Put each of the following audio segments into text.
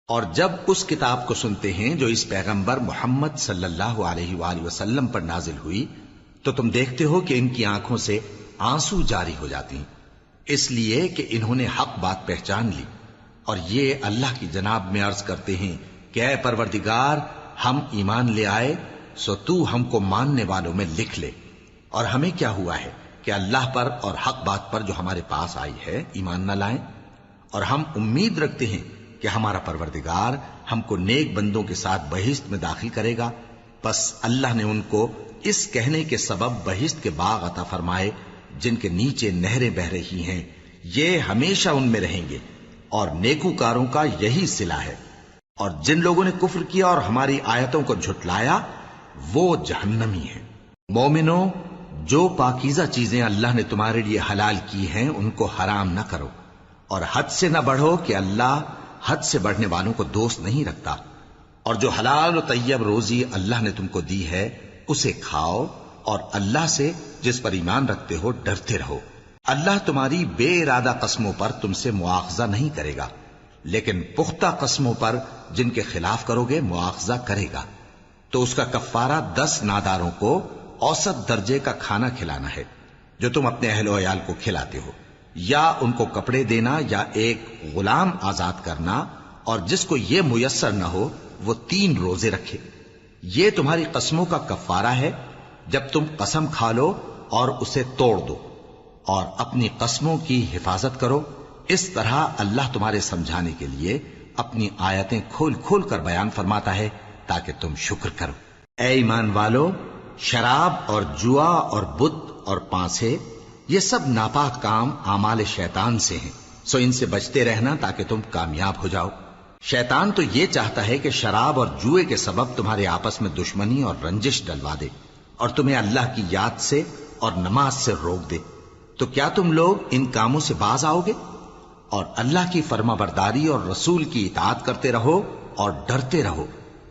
اور جب اس کتاب کو سنتے ہیں جو اس پیغمبر محمد صلی اللہ علیہ وآلہ وسلم پر نازل ہوئی تو تم دیکھتے ہو کہ ان کی آنکھوں سے آنسو جاری ہو جاتی ہیں، اس لیے کہ انہوں نے حق بات پہچان لی، اور یہ اللہ کی جناب میں عرض کرتے ہیں کہ اے پروردگار، ہم ایمان لے آئے سو تو ہم کو ماننے والوں میں لکھ لے، اور ہمیں کیا ہوا ہے کہ اللہ پر اور حق بات پر جو ہمارے پاس آئی ہے ایمان نہ لائیں، اور ہم امید رکھتے ہیں کہ ہمارا پروردگار ہم کو نیک بندوں کے ساتھ بہشت میں داخل کرے گا۔ بس اللہ نے ان کو اس کہنے کے سبب بہشت کے باغ عطا فرمائے جن کے نیچے نہریں بہ رہی ہیں، یہ ہمیشہ ان میں رہیں گے، اور نیکوکاروں کا یہی صلہ ہے۔ اور جن لوگوں نے کفر کیا اور ہماری آیتوں کو جھٹلایا وہ جہنمی ہیں۔ مومنوں، جو پاکیزہ چیزیں اللہ نے تمہارے لیے حلال کی ہیں ان کو حرام نہ کرو، اور حد سے نہ بڑھو کہ اللہ حد سے بڑھنے والوں کو دوست نہیں رکھتا، اور جو حلال و طیب روزی اللہ نے تم کو دی ہے اسے کھاؤ، اور اللہ سے جس پر ایمان رکھتے ہو ڈرتے رہو۔ اللہ تمہاری بے ارادہ قسموں پر تم سے مواخذہ نہیں کرے گا، لیکن پختہ قسموں پر جن کے خلاف کرو گے مواخذہ کرے گا، تو اس کا کفارہ 10 ناداروں کو اوسط درجے کا کھانا کھلانا ہے جو تم اپنے اہل و عیال کو کھلاتے ہو، یا ان کو کپڑے دینا یا ایک غلام آزاد کرنا، اور جس کو یہ میسر نہ ہو وہ 3 روزے رکھے۔ یہ تمہاری قسموں کا کفارہ ہے جب تم قسم کھا لو اور اسے توڑ دو، اور اپنی قسموں کی حفاظت کرو۔ اس طرح اللہ تمہارے سمجھانے کے لیے اپنی آیتیں کھول کھول کر بیان فرماتا ہے تاکہ تم شکر کرو۔ اے ایمان والو، شراب اور جوا اور بت اور پانسے، یہ سب ناپاک کام اعمال شیطان سے ہیں، سو ان سے بچتے رہنا تاکہ تم کامیاب ہو جاؤ۔ شیطان تو یہ چاہتا ہے کہ شراب اور جوئے کے سبب تمہارے آپس میں دشمنی اور رنجش ڈلوا دے، اور تمہیں اللہ کی یاد سے اور نماز سے روک دے۔ تو کیا تم لوگ ان کاموں سے باز آؤ گے؟ اور اللہ کی فرما برداری اور رسول کی اطاعت کرتے رہو اور ڈرتے رہو۔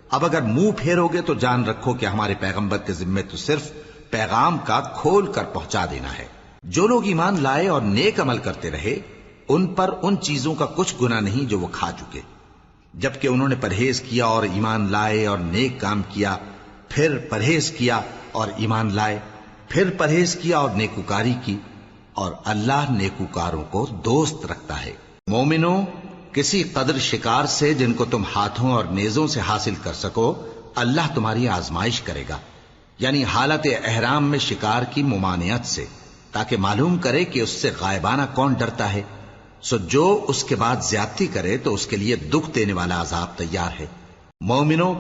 اب اگر منہ پھیرو گے تو جان رکھو کہ ہمارے پیغمبر کے ذمے تو صرف پیغام کا کھول کر پہنچا دینا ہے۔ جو لوگ ایمان لائے اور نیک عمل کرتے رہے ان پر ان چیزوں کا کچھ گناہ نہیں جو وہ کھا چکے، جبکہ انہوں نے پرہیز کیا اور ایمان لائے اور نیک کام کیا، پھر پرہیز کیا اور ایمان لائے، پھر پرہیز کیا اور نیکوکاری کی، اور اللہ نیکوکاروں کو دوست رکھتا ہے۔ مومنوں، کسی قدر شکار سے جن کو تم ہاتھوں اور نیزوں سے حاصل کر سکو اللہ تمہاری آزمائش کرے گا، یعنی حالت احرام میں شکار کی ممانعت سے، تاکہ معلوم کرے کہ اس سے غائبانہ کون ڈرتا ہے، سو جو اس کے بعد زیادتی کرے تو اس کے لیے دکھ دینے والا عذاب تیار ہے۔ مومنوں،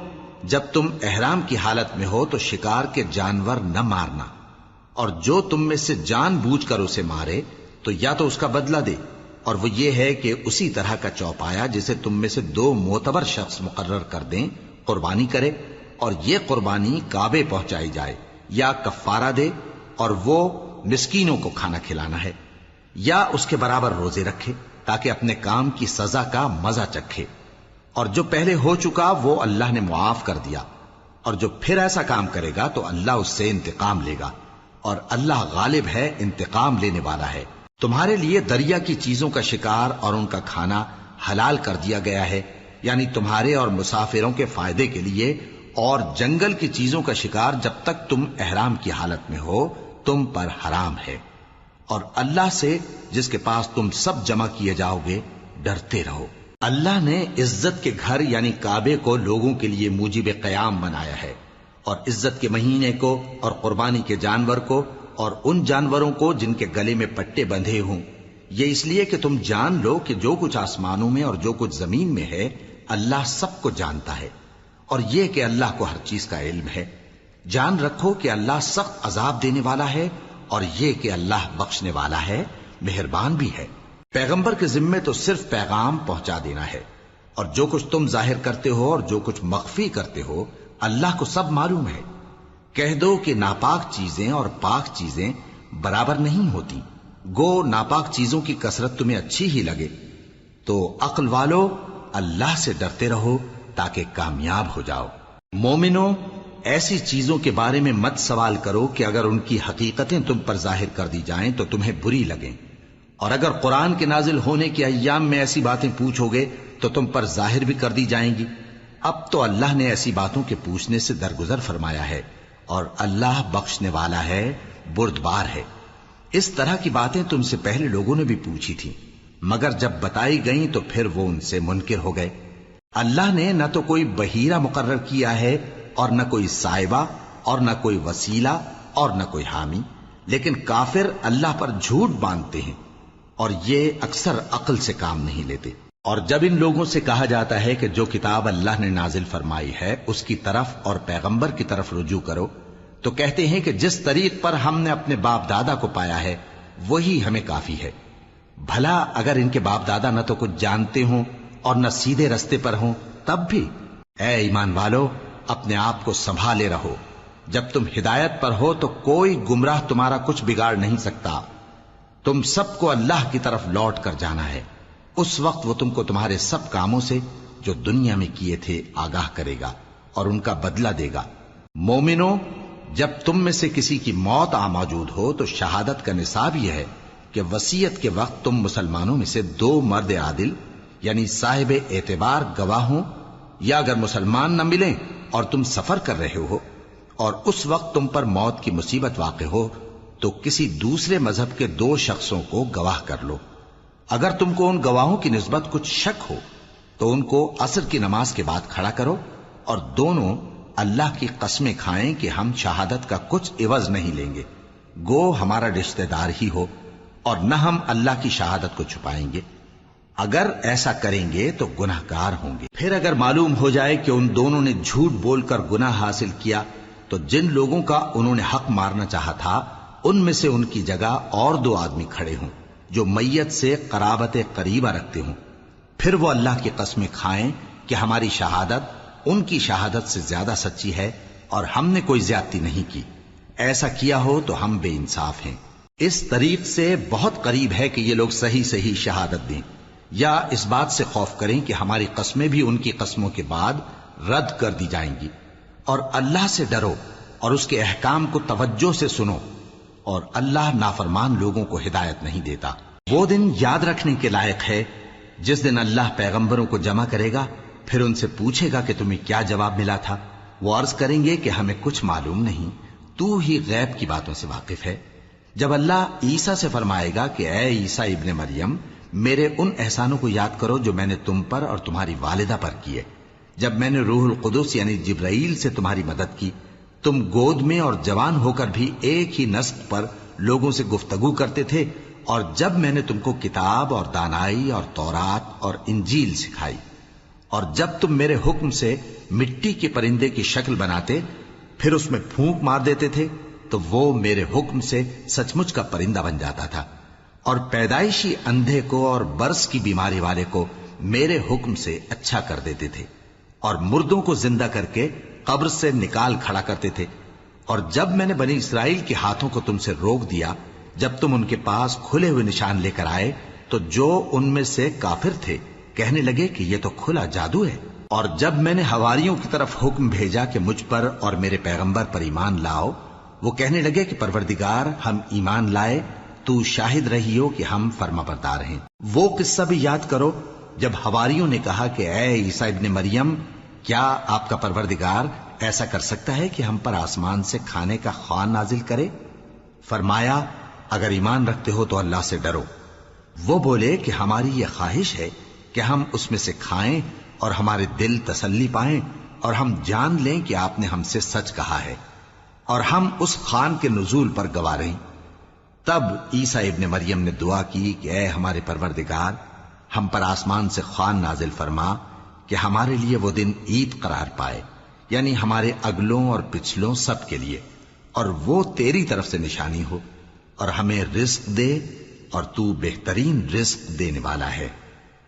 جب تم احرام کی حالت میں ہو تو شکار کے جانور نہ مارنا، اور جو تم میں سے جان بوجھ کر اسے مارے تو یا تو اس کا بدلہ دے، اور وہ یہ ہے کہ اسی طرح کا چوپایا جسے تم میں سے 2 معتبر شخص مقرر کر دیں قربانی کرے، اور یہ قربانی کعبے پہنچائی جائے، یا کفارہ دے اور وہ مسکینوں کو کھانا کھلانا ہے، یا اس کے برابر روزے رکھے تاکہ اپنے کام کی سزا کا مزہ چکھے، اور جو پہلے ہو چکا وہ اللہ نے معاف کر دیا، اور جو پھر ایسا کام کرے گا تو اللہ اس سے انتقام لے گا، اور اللہ غالب ہے، انتقام لینے والا ہے۔ تمہارے لیے دریا کی چیزوں کا شکار اور ان کا کھانا حلال کر دیا گیا ہے، یعنی تمہارے اور مسافروں کے فائدے کے لیے، اور جنگل کی چیزوں کا شکار جب تک تم احرام کی حالت میں ہو تم پر حرام ہے، اور اللہ سے جس کے پاس تم سب جمع کیے جاؤ گے ڈرتے رہو۔ اللہ نے عزت کے گھر یعنی کعبے کو لوگوں کے لیے موجب قیام بنایا ہے، اور عزت کے مہینے کو اور قربانی کے جانور کو اور ان جانوروں کو جن کے گلے میں پٹے بندھے ہوں، یہ اس لیے کہ تم جان لو کہ جو کچھ آسمانوں میں اور جو کچھ زمین میں ہے اللہ سب کو جانتا ہے، اور یہ کہ اللہ کو ہر چیز کا علم ہے۔ جان رکھو کہ اللہ سخت عذاب دینے والا ہے، اور یہ کہ اللہ بخشنے والا ہے، مہربان بھی ہے۔ پیغمبر کے ذمے تو صرف پیغام پہنچا دینا ہے، اور جو کچھ تم ظاہر کرتے ہو اور جو کچھ مخفی کرتے ہو اللہ کو سب معلوم ہے۔ کہہ دو کہ ناپاک چیزیں اور پاک چیزیں برابر نہیں ہوتی، گو ناپاک چیزوں کی کثرت تمہیں اچھی ہی لگے، تو عقل والو اللہ سے ڈرتے رہو تاکہ کامیاب ہو جاؤ۔ مومنوں، ایسی چیزوں کے بارے میں مت سوال کرو کہ اگر ان کی حقیقتیں تم پر ظاہر کر دی جائیں تو تمہیں بری لگیں، اور اگر قرآن کے نازل ہونے کے ایام میں ایسی باتیں پوچھو گے تو تم پر ظاہر بھی کر دی جائیں گی۔ اب تو اللہ نے ایسی باتوں کے پوچھنے سے درگزر فرمایا ہے، اور اللہ بخشنے والا ہے، بردبار ہے۔ اس طرح کی باتیں تم سے پہلے لوگوں نے بھی پوچھی تھی، مگر جب بتائی گئیں تو پھر وہ ان سے منکر ہو گئے۔ اللہ نے نہ تو کوئی بحیرہ مقرر کیا ہے، اور نہ کوئی سائبہ، اور نہ کوئی وسیلہ، اور نہ کوئی حامی، لیکن کافر اللہ پر جھوٹ باندھتے ہیں، اور یہ اکثر عقل سے کام نہیں لیتے۔ اور جب ان لوگوں سے کہا جاتا ہے کہ جو کتاب اللہ نے نازل فرمائی ہے اس کی طرف اور پیغمبر کی طرف رجوع کرو، تو کہتے ہیں کہ جس طریق پر ہم نے اپنے باپ دادا کو پایا ہے وہی ہمیں کافی ہے۔ بھلا اگر ان کے باپ دادا نہ تو کچھ جانتے ہوں اور نہ سیدھے رستے پر ہوں تب بھی؟ اے ایمان والو، اپنے آپ کو سنبھالے رہو، جب تم ہدایت پر ہو تو کوئی گمراہ تمہارا کچھ بگاڑ نہیں سکتا۔ تم سب کو اللہ کی طرف لوٹ کر جانا ہے، اس وقت وہ تم کو تمہارے سب کاموں سے جو دنیا میں کیے تھے آگاہ کرے گا اور ان کا بدلہ دے گا۔ مومنو، جب تم میں سے کسی کی موت آ موجود ہو تو شہادت کا نصاب یہ ہے کہ وصیت کے وقت تم مسلمانوں میں سے 2 مرد عادل یعنی صاحب اعتبار گواہ ہوں، یا اگر مسلمان نہ ملیں اور تم سفر کر رہے ہو اور اس وقت تم پر موت کی مصیبت واقع ہو تو کسی دوسرے مذہب کے 2 شخصوں کو گواہ کر لو۔ اگر تم کو ان گواہوں کی نسبت کچھ شک ہو تو ان کو عصر کی نماز کے بعد کھڑا کرو، اور دونوں اللہ کی قسمیں کھائیں کہ ہم شہادت کا کچھ عوض نہیں لیں گے، گو ہمارا رشتہ دار ہی ہو، اور نہ ہم اللہ کی شہادت کو چھپائیں گے۔ اگر ایسا کریں گے تو گناہ گار ہوں گے۔ پھر اگر معلوم ہو جائے کہ ان دونوں نے جھوٹ بول کر گناہ حاصل کیا تو جن لوگوں کا انہوں نے حق مارنا چاہا تھا ان میں سے ان کی جگہ اور 2 آدمی کھڑے ہوں جو میت سے قرابت قریبہ رکھتے ہوں، پھر وہ اللہ کی قسمیں کھائیں کہ ہماری شہادت ان کی شہادت سے زیادہ سچی ہے اور ہم نے کوئی زیادتی نہیں کی۔ ایسا کیا ہو تو ہم بے انصاف ہیں۔ اس طریق سے بہت قریب ہے کہ یہ لوگ صحیح صحیح شہادت دیں، یا اس بات سے خوف کریں کہ ہماری قسمیں بھی ان کی قسموں کے بعد رد کر دی جائیں گی۔ اور اللہ سے ڈرو اور اس کے احکام کو توجہ سے سنو، اور اللہ نافرمان لوگوں کو ہدایت نہیں دیتا۔ وہ دن یاد رکھنے کے لائق ہے جس دن اللہ پیغمبروں کو جمع کرے گا، پھر ان سے پوچھے گا کہ تمہیں کیا جواب ملا تھا۔ وہ عرض کریں گے کہ ہمیں کچھ معلوم نہیں، تو ہی غیب کی باتوں سے واقف ہے۔ جب اللہ عیسیٰ سے فرمائے گا کہ اے عیسیٰ ابن مریم، میرے ان احسانوں کو یاد کرو جو میں نے تم پر اور تمہاری والدہ پر کیے، جب میں نے روح القدس یعنی جبرائیل سے تمہاری مدد کی، تم گود میں اور جوان ہو کر بھی ایک ہی نسق پر لوگوں سے گفتگو کرتے تھے، اور جب میں نے تم کو کتاب اور دانائی اور تورات اور انجیل سکھائی، اور جب تم میرے حکم سے مٹی کے پرندے کی شکل بناتے پھر اس میں پھونک مار دیتے تھے تو وہ میرے حکم سے سچ مچ کا پرندہ بن جاتا تھا، اور پیدائشی اندھے کو اور برس کی بیماری والے کو میرے حکم سے اچھا کر دیتے تھے، اور مردوں کو زندہ کر کے قبر سے نکال کھڑا کرتے تھے۔ اور جب میں نے بنی اسرائیل کے ہاتھوں کو تم سے روک دیا جب تم ان کے پاس کھلے ہوئے نشان لے کر آئے تو جو ان میں سے کافر تھے کہنے لگے کہ یہ تو کھلا جادو ہے۔ اور جب میں نے حواریوں کی طرف حکم بھیجا کہ مجھ پر اور میرے پیغمبر پر ایمان لاؤ، وہ کہنے لگے کہ پروردگار، ہم ایمان لائے، تو شاہد رہی ہو کہ ہم فرما بردار ہیں۔ وہ قصہ بھی یاد کرو جب حواریوں نے کہا کہ اے عیسیٰ ابن مریم، کیا آپ کا پروردگار ایسا کر سکتا ہے کہ ہم پر آسمان سے کھانے کا خوان نازل کرے؟ فرمایا، اگر ایمان رکھتے ہو تو اللہ سے ڈرو۔ وہ بولے کہ ہماری یہ خواہش ہے کہ ہم اس میں سے کھائیں اور ہمارے دل تسلی پائیں اور ہم جان لیں کہ آپ نے ہم سے سچ کہا ہے، اور ہم اس خوان کے نزول پر گواہ رہیں۔ تب عیسیٰ ابن مریم نے دعا کی کہ اے ہمارے پروردگار، ہم پر آسمان سے خوان نازل فرما کہ ہمارے لیے وہ دن عید قرار پائے، یعنی ہمارے اگلوں اور پچھلوں سب کے لیے، اور وہ تیری طرف سے نشانی ہو، اور ہمیں رزق دے، اور تو بہترین رزق دینے والا ہے۔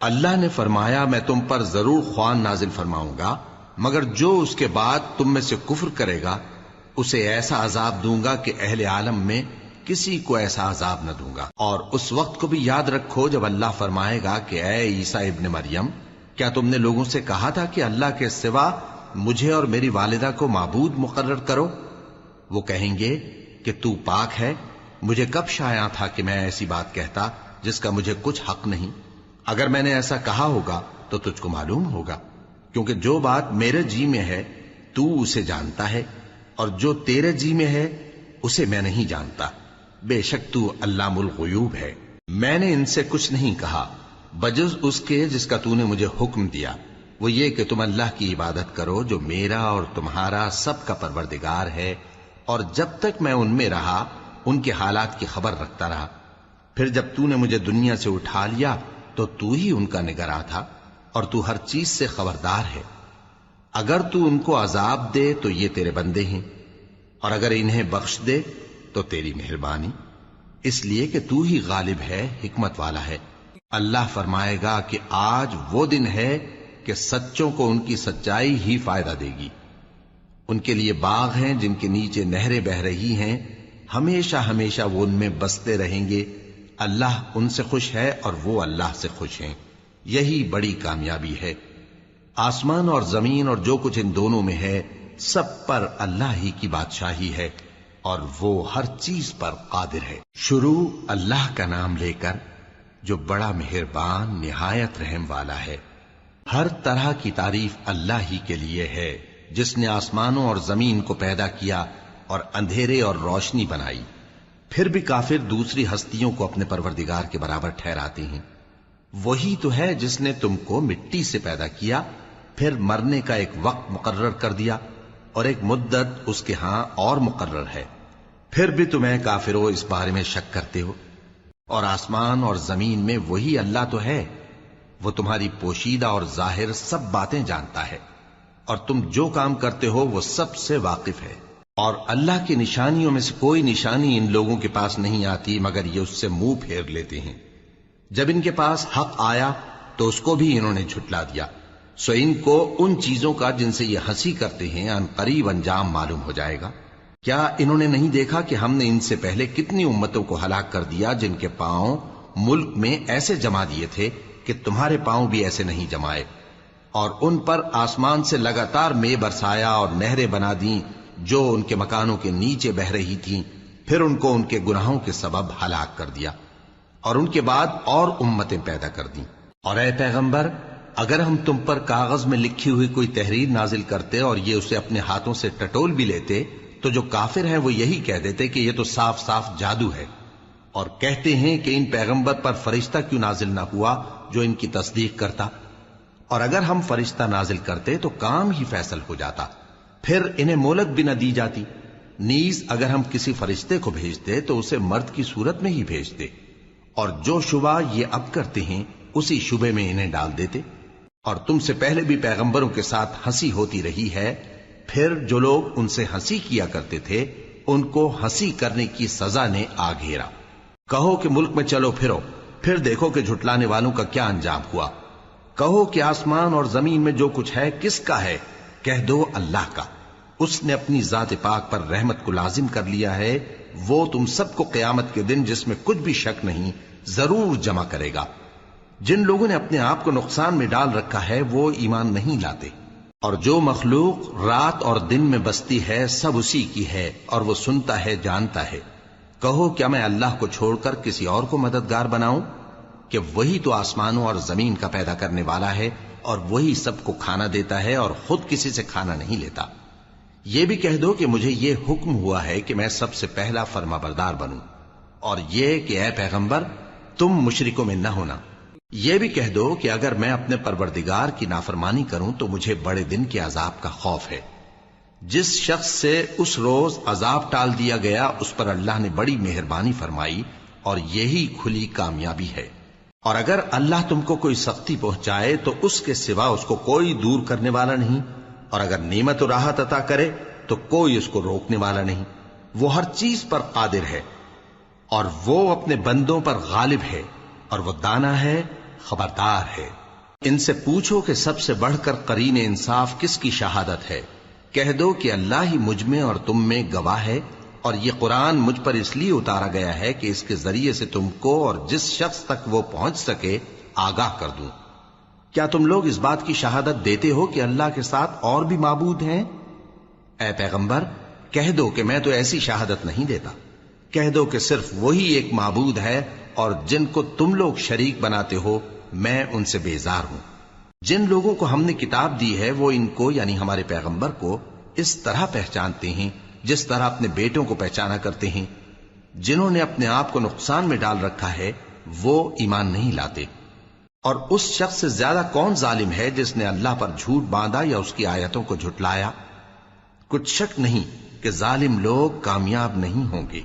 اللہ نے فرمایا، میں تم پر ضرور خوان نازل فرماؤں گا، مگر جو اس کے بعد تم میں سے کفر کرے گا اسے ایسا عذاب دوں گا کہ اہل عالم میں کسی کو ایسا عذاب نہ دوں گا۔ اور اس وقت کو بھی یاد رکھو جب اللہ فرمائے گا کہ اے عیسیٰ ابن مریم، کیا تم نے لوگوں سے کہا تھا کہ اللہ کے سوا مجھے اور میری والدہ کو معبود مقرر کرو؟ وہ کہیں گے کہ تو پاک ہے، مجھے کب شایع تھا کہ میں ایسی بات کہتا جس کا مجھے کچھ حق نہیں؟ اگر میں نے ایسا کہا ہوگا تو تجھ کو معلوم ہوگا، کیونکہ جو بات میرے جی میں ہے تو اسے جانتا ہے، اور جو تیرے جی میں ہے اسے میں نہیں جانتا۔ بے شک تو علام الغیوب ہے۔ میں نے ان سے کچھ نہیں کہا بجز اس کے جس کا تو نے مجھے حکم دیا، وہ یہ کہ تم اللہ کی عبادت کرو جو میرا اور تمہارا سب کا پروردگار ہے، اور جب تک میں ان میں رہا ان کے حالات کی خبر رکھتا رہا۔ پھر جب تو نے مجھے دنیا سے اٹھا لیا تو تو ہی ان کا نگراں تھا، اور تو ہر چیز سے خبردار ہے۔ اگر تو ان کو عذاب دے تو یہ تیرے بندے ہیں، اور اگر انہیں بخش دے تو تیری مہربانی، اس لیے کہ تو ہی غالب ہے، حکمت والا ہے۔ اللہ فرمائے گا کہ آج وہ دن ہے کہ سچوں کو ان کی سچائی ہی فائدہ دے گی۔ ان کے لیے باغ ہیں جن کے نیچے نہریں بہ رہی ہیں، ہمیشہ ہمیشہ وہ ان میں بستے رہیں گے۔ اللہ ان سے خوش ہے اور وہ اللہ سے خوش ہیں، یہی بڑی کامیابی ہے۔ آسمان اور زمین اور جو کچھ ان دونوں میں ہے سب پر اللہ ہی کی بادشاہی ہے، اور وہ ہر چیز پر قادر ہے۔ شروع اللہ کا نام لے کر جو بڑا مہربان نہایت رحم والا ہے۔ ہر طرح کی تعریف اللہ ہی کے لیے ہے، جس نے آسمانوں اور زمین کو پیدا کیا اور اندھیرے اور روشنی بنائی۔ پھر بھی کافر دوسری ہستیوں کو اپنے پروردگار کے برابر ٹھہراتے ہیں۔ وہی تو ہے جس نے تم کو مٹی سے پیدا کیا، پھر مرنے کا ایک وقت مقرر کر دیا اور ایک مدت اس کے ہاں اور مقرر ہے۔ پھر بھی تمہیں کافروں اس بارے میں شک کرتے ہو، اور آسمان اور زمین میں وہی اللہ تو ہے، وہ تمہاری پوشیدہ اور ظاہر سب باتیں جانتا ہے، اور تم جو کام کرتے ہو وہ سب سے واقف ہے۔ اور اللہ کی نشانیوں میں سے کوئی نشانی ان لوگوں کے پاس نہیں آتی مگر یہ اس سے منہ پھیر لیتے ہیں۔ جب ان کے پاس حق آیا تو اس کو بھی انہوں نے جھٹلا دیا، سو ان کو ان چیزوں کا جن سے یہ ہنسی کرتے ہیں ان قریب انجام معلوم ہو جائے گا۔ کیا انہوں نے نہیں دیکھا کہ ہم نے ان سے پہلے کتنی امتوں کو ہلاک کر دیا جن کے پاؤں ملک میں ایسے جما دیے تھے کہ تمہارے پاؤں بھی ایسے نہیں جمائے، اور ان پر آسمان سے لگاتار مے برسایا اور نہریں بنا دیں جو ان کے مکانوں کے نیچے بہ رہی تھیں، پھر ان کو ان کے گناہوں کے سبب ہلاک کر دیا، اور ان کے بعد اور امتیں پیدا کر دیں۔ اور اے پیغمبر، اگر ہم تم پر کاغذ میں لکھی ہوئی کوئی تحریر نازل کرتے اور یہ اسے اپنے ہاتھوں سے ٹٹول بھی لیتے تو جو کافر ہیں وہ یہی کہہ دیتے کہ یہ تو صاف صاف جادو ہے، اور کہتے ہیں کہ ان پیغمبر پر فرشتہ کیوں نازل نہ ہوا جو ان کی تصدیق کرتا، اور اگر ہم فرشتہ نازل کرتے تو کام ہی فیصل ہو جاتا، پھر انہیں مہلت بھی نہ دی جاتی۔ نیز اگر ہم کسی فرشتے کو بھیجتے تو اسے مرد کی صورت میں ہی بھیجتے، اور جو شبہ یہ اب کرتے ہیں اسی شبے میں انہیں ڈال دیتے۔ اور تم سے پہلے بھی پیغمبروں کے ساتھ ہنسی ہوتی رہی ہے، پھر جو لوگ ان سے ہنسی کیا کرتے تھے ان کو ہنسی کرنے کی سزا نے آ گھیرا۔ کہو کہ ملک میں چلو پھرو، پھر دیکھو کہ جھٹلانے والوں کا کیا انجام ہوا۔ کہو کہ آسمان اور زمین میں جو کچھ ہے کس کا ہے؟ کہہ دو اللہ کا۔ اس نے اپنی ذات پاک پر رحمت کو لازم کر لیا ہے، وہ تم سب کو قیامت کے دن جس میں کچھ بھی شک نہیں ضرور جمع کرے گا۔ جن لوگوں نے اپنے آپ کو نقصان میں ڈال رکھا ہے وہ ایمان نہیں لاتے، اور جو مخلوق رات اور دن میں بستی ہے سب اسی کی ہے، اور وہ سنتا ہے جانتا ہے۔ کہو کیا میں اللہ کو چھوڑ کر کسی اور کو مددگار بناؤں کہ وہی تو آسمانوں اور زمین کا پیدا کرنے والا ہے، اور وہی سب کو کھانا دیتا ہے اور خود کسی سے کھانا نہیں لیتا۔ یہ بھی کہہ دو کہ مجھے یہ حکم ہوا ہے کہ میں سب سے پہلا فرما بردار بنوں، اور یہ کہ اے پیغمبر تم مشرکوں میں نہ ہونا۔ یہ بھی کہہ دو کہ اگر میں اپنے پروردگار کی نافرمانی کروں تو مجھے بڑے دن کے عذاب کا خوف ہے۔ جس شخص سے اس روز عذاب ٹال دیا گیا اس پر اللہ نے بڑی مہربانی فرمائی، اور یہی کھلی کامیابی ہے۔ اور اگر اللہ تم کو کوئی سختی پہنچائے تو اس کے سوا اس کو کوئی دور کرنے والا نہیں، اور اگر نعمت و راحت عطا کرے تو کوئی اس کو روکنے والا نہیں۔ وہ ہر چیز پر قادر ہے، اور وہ اپنے بندوں پر غالب ہے، اور وہ دانا ہے، خبردار ہے۔ ان سے پوچھو کہ سب سے بڑھ کر قرین انصاف کس کی شہادت ہے؟ کہہ دو کہ اللہ ہی مجھ میں اور تم میں گواہ ہے، اور یہ قرآن مجھ پر اس لیے اتارا گیا ہے کہ اس کے ذریعے سے تم کو اور جس شخص تک وہ پہنچ سکے آگاہ کر دوں۔ کیا تم لوگ اس بات کی شہادت دیتے ہو کہ اللہ کے ساتھ اور بھی معبود ہیں؟ اے پیغمبر کہہ دو کہ میں تو ایسی شہادت نہیں دیتا۔ کہہ دو کہ صرف وہی ایک معبود ہے اور جن کو تم لوگ شریک بناتے ہو میں ان سے بیزار ہوں۔ جن لوگوں کو ہم نے کتاب دی ہے وہ ان کو یعنی ہمارے پیغمبر کو اس طرح پہچانتے ہیں جس طرح اپنے بیٹوں کو پہچانا کرتے ہیں۔ جنہوں نے اپنے آپ کو نقصان میں ڈال رکھا ہے وہ ایمان نہیں لاتے۔ اور اس شخص سے زیادہ کون ظالم ہے جس نے اللہ پر جھوٹ باندھا یا اس کی آیتوں کو جھٹلایا؟ کچھ شک نہیں کہ ظالم لوگ کامیاب نہیں ہوں گے۔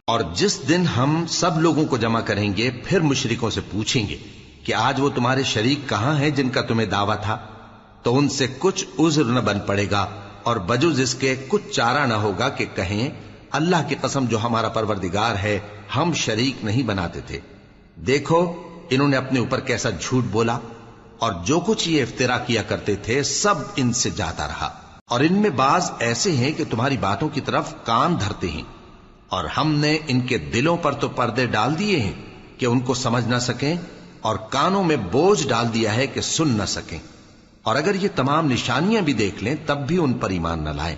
اور جس دن ہم سب لوگوں کو جمع کریں گے پھر مشرکوں سے پوچھیں گے کہ آج وہ تمہارے شریک کہاں ہیں جن کا تمہیں دعویٰ تھا، تو ان سے کچھ عذر نہ بن پڑے گا اور بجز اس کے کچھ چارہ نہ ہوگا کہ کہیں اللہ کی قسم جو ہمارا پروردگار ہے ہم شریک نہیں بناتے تھے۔ دیکھو انہوں نے اپنے اوپر کیسا جھوٹ بولا، اور جو کچھ یہ افترا کیا کرتے تھے سب ان سے جاتا رہا۔ اور ان میں بعض ایسے ہیں کہ تمہاری باتوں کی طرف کان دھرتے ہیں، اور ہم نے ان کے دلوں پر تو پردے ڈال دیے ہیں کہ ان کو سمجھ نہ سکیں، اور کانوں میں بوجھ ڈال دیا ہے کہ سن نہ سکیں، اور اگر یہ تمام نشانیاں بھی دیکھ لیں تب بھی ان پر ایمان نہ لائیں۔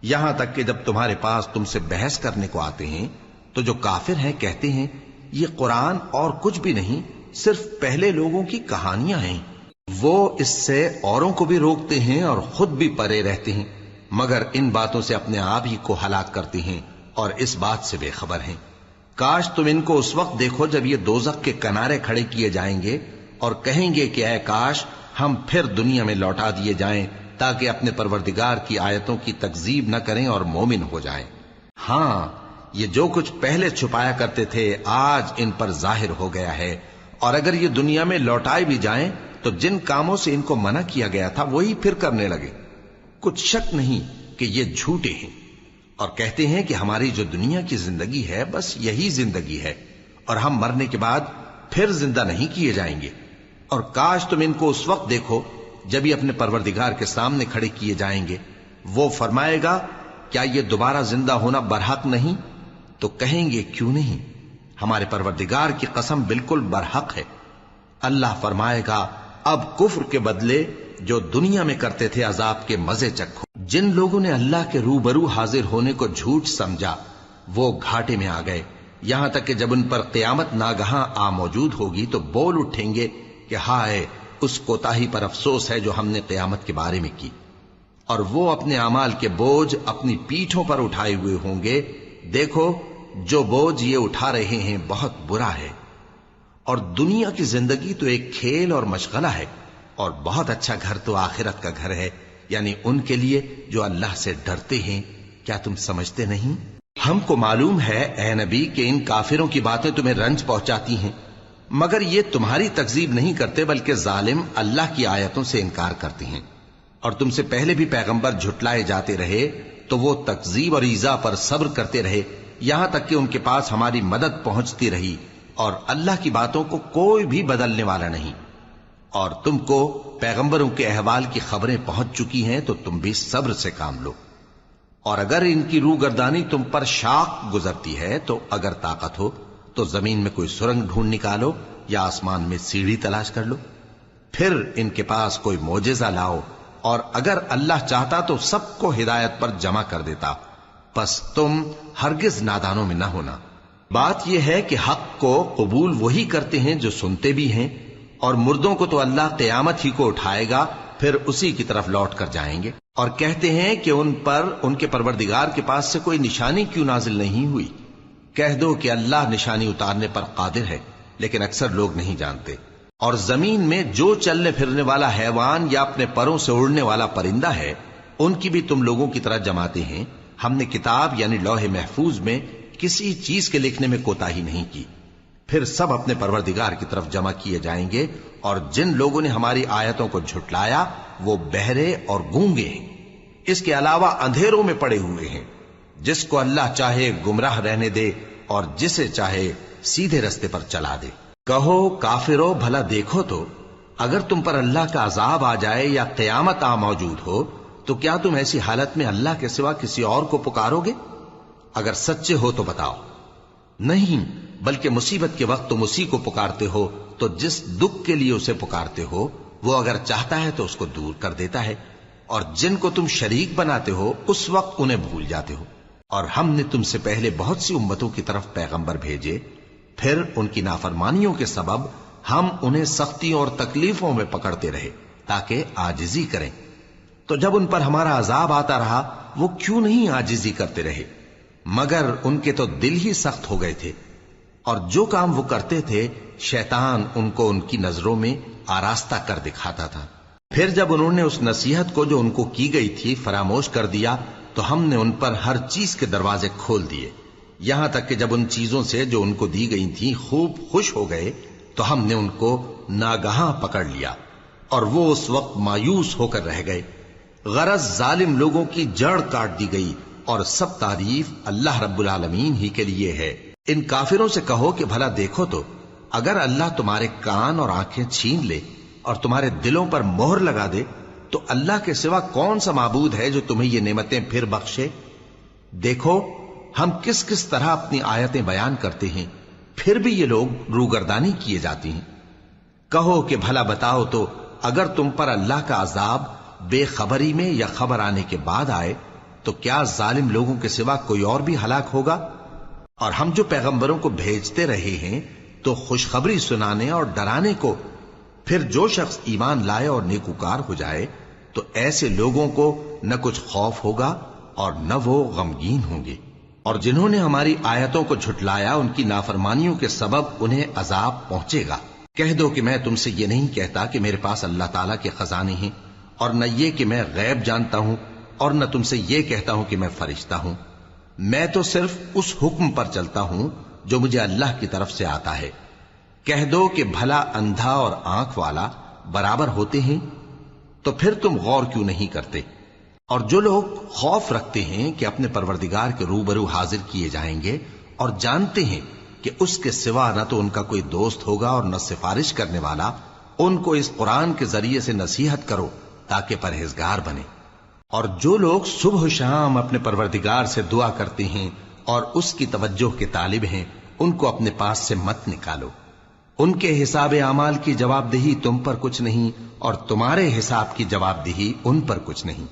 یہاں تک کہ جب تمہارے پاس تم سے بحث کرنے کو آتے ہیں تو جو کافر ہیں کہتے ہیں یہ قرآن اور کچھ بھی نہیں، صرف پہلے لوگوں کی کہانیاں ہیں۔ وہ اس سے اوروں کو بھی روکتے ہیں اور خود بھی پرے رہتے ہیں، مگر ان باتوں سے اپنے آپ ہی کو ہلاک کرتے ہیں اور اس بات سے بے خبر ہیں۔ کاش تم ان کو اس وقت دیکھو جب یہ دوزخ کے کنارے کھڑے کیے جائیں گے اور کہیں گے کہ اے کاش ہم پھر دنیا میں لوٹا دیے جائیں تاکہ اپنے پروردگار کی آیتوں کی تکذیب نہ کریں اور مومن ہو جائیں۔ ہاں یہ جو کچھ پہلے چھپایا کرتے تھے آج ان پر ظاہر ہو گیا ہے، اور اگر یہ دنیا میں لوٹائے بھی جائیں تو جن کاموں سے ان کو منع کیا گیا تھا وہی پھر کرنے لگے۔ کچھ شک نہیں کہ یہ جھوٹے ہیں، اور کہتے ہیں کہ ہماری جو دنیا کی زندگی ہے بس یہی زندگی ہے اور ہم مرنے کے بعد پھر زندہ نہیں کیے جائیں گے۔ اور کاش تم ان کو اس وقت دیکھو جب یہ اپنے پروردگار کے سامنے کھڑے کیے جائیں گے، وہ فرمائے گا کیا یہ دوبارہ زندہ ہونا برحق نہیں؟ تو کہیں گے کیوں نہیں، ہمارے پروردگار کی قسم بالکل برحق ہے۔ اللہ فرمائے گا اب کفر کے بدلے جو دنیا میں کرتے تھے عذاب کے مزے چکھو۔ جن لوگوں نے اللہ کے روبرو حاضر ہونے کو جھوٹ سمجھا وہ گھاٹے میں آ گئے، یہاں تک کہ جب ان پر قیامت ناگہاں آ موجود ہوگی تو بول اٹھیں گے کہ ہائے اس کوتاہی پر افسوس ہے جو ہم نے قیامت کے بارے میں کی، اور وہ اپنے اعمال کے بوجھ اپنی پیٹھوں پر اٹھائے ہوئے ہوں گے۔ دیکھو جو بوجھ یہ اٹھا رہے ہیں بہت برا ہے، اور دنیا کی زندگی تو ایک کھیل اور مشغلہ ہے، اور بہت اچھا گھر تو آخرت کا گھر ہے، یعنی ان کے لیے جو اللہ سے ڈرتے ہیں۔ کیا تم سمجھتے نہیں؟ ہم کو معلوم ہے اے نبی کہ ان کافروں کی باتیں تمہیں رنج پہنچاتی ہیں، مگر یہ تمہاری تکذیب نہیں کرتے بلکہ ظالم اللہ کی آیتوں سے انکار کرتے ہیں۔ اور تم سے پہلے بھی پیغمبر جھٹلائے جاتے رہے تو وہ تکذیب اور ایذا پر صبر کرتے رہے، یہاں تک کہ ان کے پاس ہماری مدد پہنچتی رہی، اور اللہ کی باتوں کو کوئی بھی بدلنے والا نہیں۔ اور تم کو پیغمبروں کے احوال کی خبریں پہنچ چکی ہیں تو تم بھی صبر سے کام لو۔ اور اگر ان کی روگردانی تم پر شاق گزرتی ہے تو اگر طاقت ہو تو زمین میں کوئی سرنگ ڈھونڈ نکالو یا آسمان میں سیڑھی تلاش کر لو، پھر ان کے پاس کوئی معجزہ لاؤ، اور اگر اللہ چاہتا تو سب کو ہدایت پر جمع کر دیتا، پس تم ہرگز نادانوں میں نہ ہونا۔ بات یہ ہے کہ حق کو قبول وہی کرتے ہیں جو سنتے بھی ہیں، اور مردوں کو تو اللہ قیامت ہی کو اٹھائے گا پھر اسی کی طرف لوٹ کر جائیں گے۔ اور کہتے ہیں کہ ان پر ان کے پروردگار کے پاس سے کوئی نشانی کیوں نازل نہیں ہوئی؟ کہہ دو کہ اللہ نشانی اتارنے پر قادر ہے، لیکن اکثر لوگ نہیں جانتے۔ اور زمین میں جو چلنے پھرنے والا حیوان یا اپنے پروں سے اڑنے والا پرندہ ہے ان کی بھی تم لوگوں کی طرح جماتے ہیں۔ ہم نے کتاب یعنی لوح محفوظ میں کسی چیز کے لکھنے میں کوتاہی نہیں کی، پھر سب اپنے پروردگار کی طرف جمع کیے جائیں گے۔ اور جن لوگوں نے ہماری آیتوں کو جھٹلایا وہ بہرے اور گونگے ہیں، اس کے علاوہ اندھیروں میں پڑے ہوئے ہیں۔ جس کو اللہ چاہے گمراہ رہنے دے اور جسے چاہے سیدھے رستے پر چلا دے۔ کہو کافرو بھلا دیکھو تو اگر تم پر اللہ کا عذاب آ جائے یا قیامت آ موجود ہو تو کیا تم ایسی حالت میں اللہ کے سوا کسی اور کو پکارو گے؟ اگر سچے ہو تو بتاؤ۔ نہیں، بلکہ مصیبت کے وقت تم اسی کو پکارتے ہو، تو جس دکھ کے لیے اسے پکارتے ہو وہ اگر چاہتا ہے تو اس کو دور کر دیتا ہے، اور جن کو تم شریک بناتے ہو اس وقت انہیں بھول جاتے ہو۔ اور ہم نے تم سے پہلے بہت سی امتوں کی طرف پیغمبر بھیجے، پھر ان کی نافرمانیوں کے سبب ہم انہیں سختیوں اور تکلیفوں میں پکڑتے رہے تاکہ عاجزی کریں. تو جب ان پر ہمارا عذاب آتا رہا وہ کیوں نہیں عاجزی کرتے رہے؟ مگر ان کے تو دل ہی سخت ہو گئے تھے، اور جو کام وہ کرتے تھے شیطان ان کو ان کی نظروں میں آراستہ کر دکھاتا تھا. پھر جب انہوں نے اس نصیحت کو جو ان کو کی گئی تھی فراموش کر دیا تو ہم نے ان پر ہر چیز کے دروازے کھول دیے، یہاں تک کہ جب ان چیزوں سے جو ان کو دی گئی تھیں خوب خوش ہو گئے تو ہم نے ان کو ناگہاں پکڑ لیا اور وہ اس وقت مایوس ہو کر رہ گئے. غرض ظالم لوگوں کی جڑ کاٹ دی گئی اور سب تعریف اللہ رب العالمین ہی کے لیے ہے. ان کافروں سے کہو کہ بھلا دیکھو تو اگر اللہ تمہارے کان اور آنکھیں چھین لے اور تمہارے دلوں پر مہر لگا دے تو اللہ کے سوا کون سا معبود ہے جو تمہیں یہ نعمتیں پھر بخشے؟ دیکھو ہم کس کس طرح اپنی آیتیں بیان کرتے ہیں، پھر بھی یہ لوگ روگردانی کیے جاتی ہیں. کہو کہ بھلا بتاؤ تو اگر تم پر اللہ کا عذاب بے خبری میں یا خبر آنے کے بعد آئے تو کیا ظالم لوگوں کے سوا کوئی اور بھی ہلاک ہوگا؟ اور ہم جو پیغمبروں کو بھیجتے رہے ہیں تو خوشخبری سنانے اور ڈرانے کو. پھر جو شخص ایمان لائے اور نیکوکار ہو جائے تو ایسے لوگوں کو نہ کچھ خوف ہوگا اور نہ وہ غمگین ہوں گے. اور جنہوں نے ہماری آیتوں کو جھٹلایا ان کی نافرمانیوں کے سبب انہیں عذاب پہنچے گا. کہہ دو کہ میں تم سے یہ نہیں کہتا کہ میرے پاس اللہ تعالیٰ کے خزانے ہیں، اور نہ یہ کہ میں غیب جانتا ہوں، اور نہ تم سے یہ کہتا ہوں کہ میں فرشتہ ہوں. میں تو صرف اس حکم پر چلتا ہوں جو مجھے اللہ کی طرف سے آتا ہے. کہہ دو کہ بھلا اندھا اور آنکھ والا برابر ہوتے ہیں؟ تو پھر تم غور کیوں نہیں کرتے؟ اور جو لوگ خوف رکھتے ہیں کہ اپنے پروردگار کے روبرو حاضر کیے جائیں گے اور جانتے ہیں کہ اس کے سوا نہ تو ان کا کوئی دوست ہوگا اور نہ سفارش کرنے والا، ان کو اس قرآن کے ذریعے سے نصیحت کرو تاکہ پرہیزگار بنے. اور جو لوگ صبح و شام اپنے پروردگار سے دعا کرتے ہیں اور اس کی توجہ کے طالب ہیں ان کو اپنے پاس سے مت نکالو. ان کے حساب اعمال کی جواب دہی تم پر کچھ نہیں اور تمہارے حساب کی جواب دہی ان پر کچھ نہیں.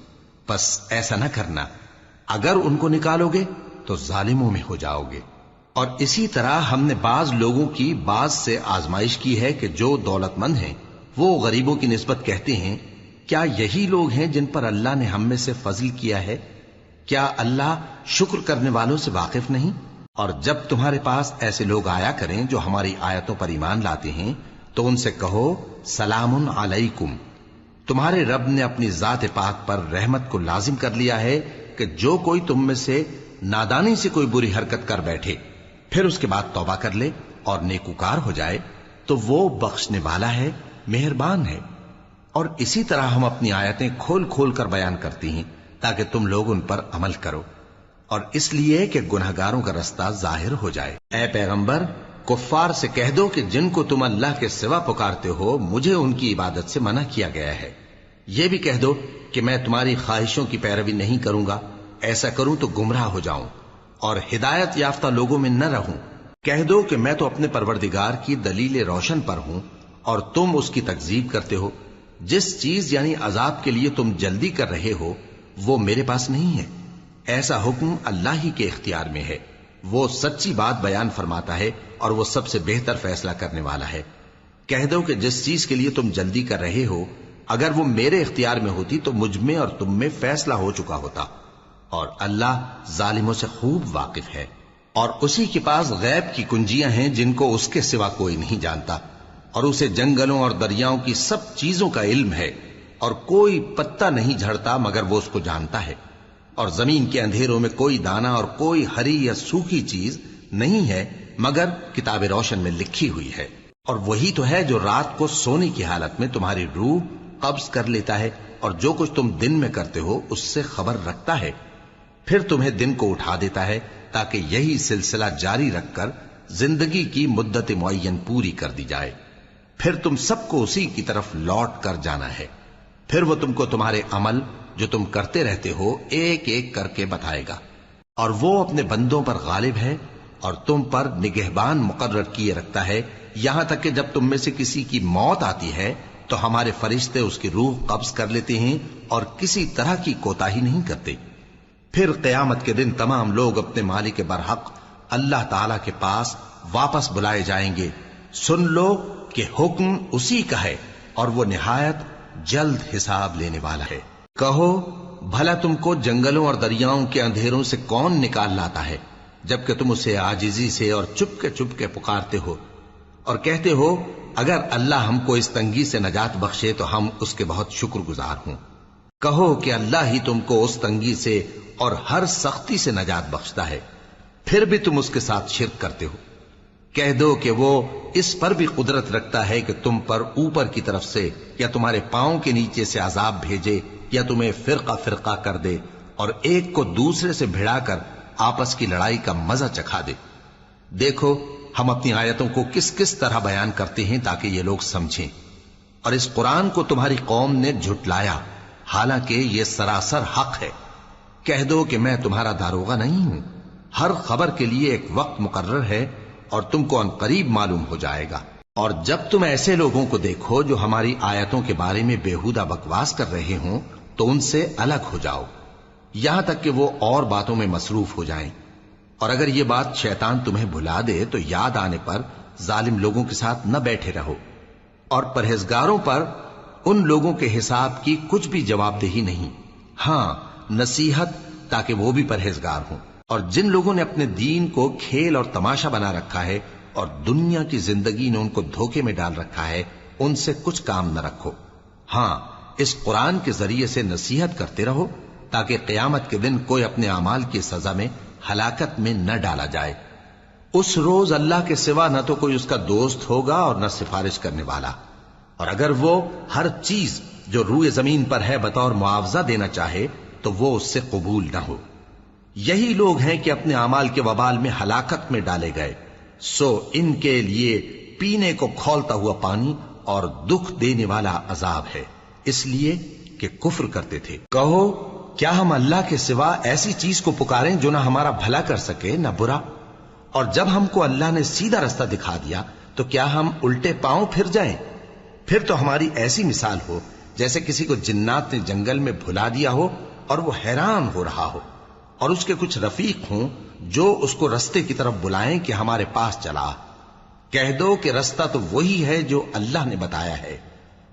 بس ایسا نہ کرنا، اگر ان کو نکالو گے تو ظالموں میں ہو جاؤ گے. اور اسی طرح ہم نے بعض لوگوں کی بعض سے آزمائش کی ہے کہ جو دولت مند ہیں وہ غریبوں کی نسبت کہتے ہیں کیا یہی لوگ ہیں جن پر اللہ نے ہم میں سے فضل کیا ہے؟ کیا اللہ شکر کرنے والوں سے واقف نہیں؟ اور جب تمہارے پاس ایسے لوگ آیا کریں جو ہماری آیتوں پر ایمان لاتے ہیں تو ان سے کہو سلام علیکم. تمہارے رب نے اپنی ذات پاک پر رحمت کو لازم کر لیا ہے کہ جو کوئی تم میں سے نادانی سے کوئی بری حرکت کر بیٹھے پھر اس کے بعد توبہ کر لے اور نیکوکار ہو جائے تو وہ بخشنے والا ہے، مہربان ہے. اور اسی طرح ہم اپنی آیتیں کھول کھول کر بیان کرتی ہیں تاکہ تم لوگ ان پر عمل کرو، اور اس لیے کہ گنہگاروں کا رستہ ظاہر ہو جائے. اے پیغمبر کفار سے کہہ دو کہ جن کو تم اللہ کے سوا پکارتے ہو مجھے ان کی عبادت سے منع کیا گیا ہے. یہ بھی کہہ دو کہ میں تمہاری خواہشوں کی پیروی نہیں کروں گا، ایسا کروں تو گمراہ ہو جاؤں اور ہدایت یافتہ لوگوں میں نہ رہوں. کہہ دو کہ میں تو اپنے پروردگار کی دلیل روشن پر ہوں اور تم اس کی تکذیب کرتے ہو. جس چیز یعنی عذاب کے لیے تم جلدی کر رہے ہو وہ میرے پاس نہیں ہے، ایسا حکم اللہ ہی کے اختیار میں ہے. وہ سچی بات بیان فرماتا ہے اور وہ سب سے بہتر فیصلہ کرنے والا ہے. کہہ دو کہ جس چیز کے لیے تم جلدی کر رہے ہو اگر وہ میرے اختیار میں ہوتی تو مجھ میں اور تم میں فیصلہ ہو چکا ہوتا، اور اللہ ظالموں سے خوب واقف ہے. اور اسی کے پاس غیب کی کنجیاں ہیں جن کو اس کے سوا کوئی نہیں جانتا، اور اسے جنگلوں اور دریاؤں کی سب چیزوں کا علم ہے، اور کوئی پتا نہیں جھڑتا مگر وہ اس کو جانتا ہے. اور زمین کے اندھیروں میں کوئی دانا اور کوئی ہری یا سوکھی چیز نہیں ہے مگر کتاب روشن میں لکھی ہوئی ہے. اور وہی تو ہے جو رات کو سونے کی حالت میں تمہاری روح قبض کر لیتا ہے اور جو کچھ تم دن میں کرتے ہو اس سے خبر رکھتا ہے، پھر تمہیں دن کو اٹھا دیتا ہے تاکہ یہی سلسلہ جاری رکھ کر زندگی کی مدت معین پوری کر دی جائے. پھر تم سب کو اسی کی طرف لوٹ کر جانا ہے. پھر وہ تم کو تمہارے عمل جو تم کرتے رہتے ہو ایک ایک کر کے بتائے گا. اور وہ اپنے بندوں پر غالب ہے اور تم پر نگہبان مقرر کیے رکھتا ہے، یہاں تک کہ جب تم میں سے کسی کی موت آتی ہے تو ہمارے فرشتے اس کی روح قبض کر لیتے ہیں اور کسی طرح کی کوتاہی نہیں کرتے. پھر قیامت کے دن تمام لوگ اپنے مالک برحق اللہ تعالی کے پاس واپس بلائے جائیں گے، سن لو کہ حکم اسی کا ہے اور وہ نہایت جلد حساب لینے والا ہے۔ کہو بھلا تم کو جنگلوں اور دریاؤں کے اندھیروں سے کون نکال لاتا ہے، جبکہ تم اسے عاجزی سے اور چپ کے پکارتے ہو اور کہتے ہو اگر اللہ ہم کو اس تنگی سے نجات بخشے تو ہم اس کے بہت شکر گزار ہوں۔ کہو کہ اللہ ہی تم کو اس تنگی سے اور ہر سختی سے نجات بخشتا ہے، پھر بھی تم اس کے ساتھ شرک کرتے ہو۔ کہہ دو کہ وہ اس پر بھی قدرت رکھتا ہے کہ تم پر اوپر کی طرف سے یا تمہارے پاؤں کے نیچے سے عذاب بھیجے یا تمہیں فرقہ فرقہ کر دے اور ایک کو دوسرے سے بھڑا کر آپس کی لڑائی کا مزہ چکھا دے۔ دیکھو ہم اپنی آیتوں کو کس کس طرح بیان کرتے ہیں تاکہ یہ لوگ سمجھیں، اور اس قرآن کو تمہاری قوم نے جھٹلایا حالانکہ یہ سراسر حق ہے۔ کہہ دو کہ میں تمہارا داروغہ نہیں ہوں، ہر خبر کے لیے ایک وقت مقرر ہے اور تم کو ان قریب معلوم ہو جائے گا۔ اور جب تم ایسے لوگوں کو دیکھو جو ہماری آیتوں کے بارے میں بےہودہ بکواس کر رہے ہوں تو ان سے الگ ہو جاؤ یہاں تک کہ وہ اور باتوں میں مصروف ہو جائیں، اور اگر یہ بات شیطان تمہیں بھلا دے تو یاد آنے پر ظالم لوگوں کے ساتھ نہ بیٹھے رہو، اور پرہیزگاروں پر ان لوگوں کے حساب کی کچھ بھی جواب دہی نہیں، ہاں نصیحت تاکہ وہ بھی پرہیزگار ہوں۔ اور جن لوگوں نے اپنے دین کو کھیل اور تماشا بنا رکھا ہے اور دنیا کی زندگی نے ان کو دھوکے میں ڈال رکھا ہے، ان سے کچھ کام نہ رکھو، ہاں اس قرآن کے ذریعے سے نصیحت کرتے رہو تاکہ قیامت کے دن کوئی اپنے اعمال کی سزا میں ہلاکت میں نہ ڈالا جائے۔ اس روز اللہ کے سوا نہ تو کوئی اس کا دوست ہوگا اور نہ سفارش کرنے والا، اور اگر وہ ہر چیز جو روئے زمین پر ہے بطور معاوضہ دینا چاہے تو وہ اس سے قبول نہ ہو۔ یہی لوگ ہیں کہ اپنے اعمال کے وبال میں ہلاکت میں ڈالے گئے، سو ان کے لیے پینے کو کھولتا ہوا پانی اور دکھ دینے والا عذاب ہے، اس لیے کہ کفر کرتے تھے۔ کہو کیا ہم اللہ کے سوا ایسی چیز کو پکاریں جو نہ ہمارا بھلا کر سکے نہ برا؟ اور جب ہم کو اللہ نے سیدھا رستہ دکھا دیا تو کیا ہم الٹے پاؤں پھر جائیں؟ پھر تو ہماری ایسی مثال ہو جیسے کسی کو جنات نے جنگل میں بھلا دیا ہو اور وہ حیران ہو رہا ہو، اور اس کے کچھ رفیق ہوں جو اس کو رستے کی طرف بلائیں کہ ہمارے پاس چلا۔ کہہ دو کہ رستہ تو وہی ہے جو اللہ نے بتایا ہے،